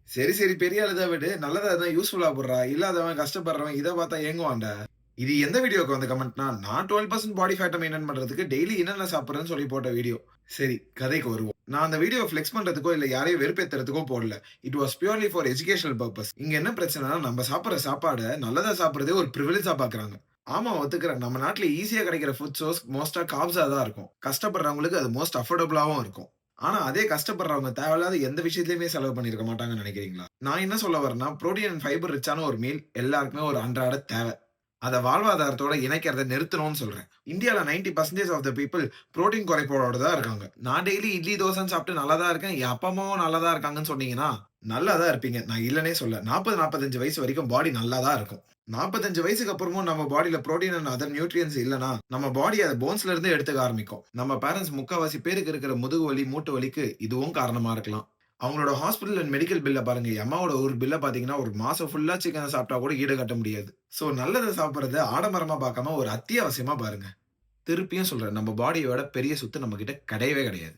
சரி, சரி பெரிய ஆளுத விடு. நல்லதா எதா யூஸ்ஃபுல்லா போடுறா. இல்லாதவன், கஷ்டப்படுறவன் இத பார்த்தா ஏங்குவான்டா. இது எந்த வீடியோக்கு வந்த கமெண்ட்னா, நான் 12% பாடி ஃபேட்ட மெயின்டெயின் பண்றதுக்கு டெய்லி என்னென்ன சாப்பிடுறேன்னு சொல்லி போட்ட வீடியோ. சரி, கதைக்கு வருவோம். நான் அந்த வீடியோவ ஃப்ளெக்ஸ் பண்றதுக்கோ, இல்ல யாரையும் வெறுப்பேத்துறதுக்கோ போடல. It was purely for educational purpose. இங்க என்ன பிரச்சனைனா, நம்ம சாப்பிடுற சாப்பாட நல்லதா சாப்பிடுறதே ஒரு பிரிவிலேஜா பார்க்குறாங்க. ஆமா ஒத்துக்கிறேன். நம்ம நாட்ல ஈசியா கிடைக்கிற ஃபுட் சோர்ஸ் மோஸ்ட்டா கார்ப்ஸா தான் இருக்கும். கஷ்டப்படுறவங்களுக்கு அது மோஸ்ட் அஃபோர்டபுளாவும் இருக்கும். ஆனா, அதே கஷ்டப்படுறவங்க தேவையில்லாத எந்த விஷயத்திலயுமே செலவு பண்ணியிருக்க மாட்டாங்கன்னு நினைக்கிறீங்களா? நான் என்ன சொல்ல வரேன்னா, புரோட்டீன் அண்ட் ஃபைபர் ரிச்சான ஒரு மீல் எல்லாருக்குமே ஒரு அன்றாட தேவை. அத வாழ்வாதாரத்தோட இணைக்கிறத நிறுத்தணும்னு சொல்றேன். இந்தியால 90% ஆஃப் த பீப்பிள் புரோட்டீன் குறைபாடோட தான் இருக்காங்க. நான் டெய்லி இட்லி, தோசைன்னு சாப்பிட்டு நல்லா தான் இருக்கேன். என் அப்பா, அம்மாவும் நல்லா தான் இருக்காங்கன்னு சொன்னீங்கன்னா, நல்லா தான் இருப்பீங்க. நான் இல்லன்னே சொல்லல. 40, 45 வயசு வரைக்கும் பாடி நல்லா தான் இருக்கும். 45 வயசுக்கு அப்புறமும் நம்ம பாடியில புரோட்டீன் அண்ட் அதர் நியூட்ரியன்ட்ஸ் இல்லன்னா, நம்ம பாடி அத போன்ஸ்ல இருந்து எடுத்துக்க ஆரம்பிக்கும். நம்ம பேரண்ட்ஸ் முக்காவாசி பேருக்கு இருக்கிற முதுகு வலி, மூட்டு வலிக்கு இதுவும் காரணமா இருக்கலாம். அவங்களோட ஹாஸ்பிட்டல் அண்ட் மெடிக்கல் பில்ல பாருங்க. என் அம்மாவோட ஒரு பில்ல பார்த்தீங்கன்னா, ஒரு மாசம் ஃபுல்லா சிக்கன சாப்பிட்டா கூட ஈடு கட்ட முடியாது. சோ நல்லத சாப்பிடுறத ஆடம்பரமா பார்க்காம ஒரு அத்தியாவசியமா பாருங்க. திருப்பியும் சொல்றேன். நம்ம பாடிய விட பெரிய சொத்து நம்ம கிட்ட கிடையவே கிடையாது.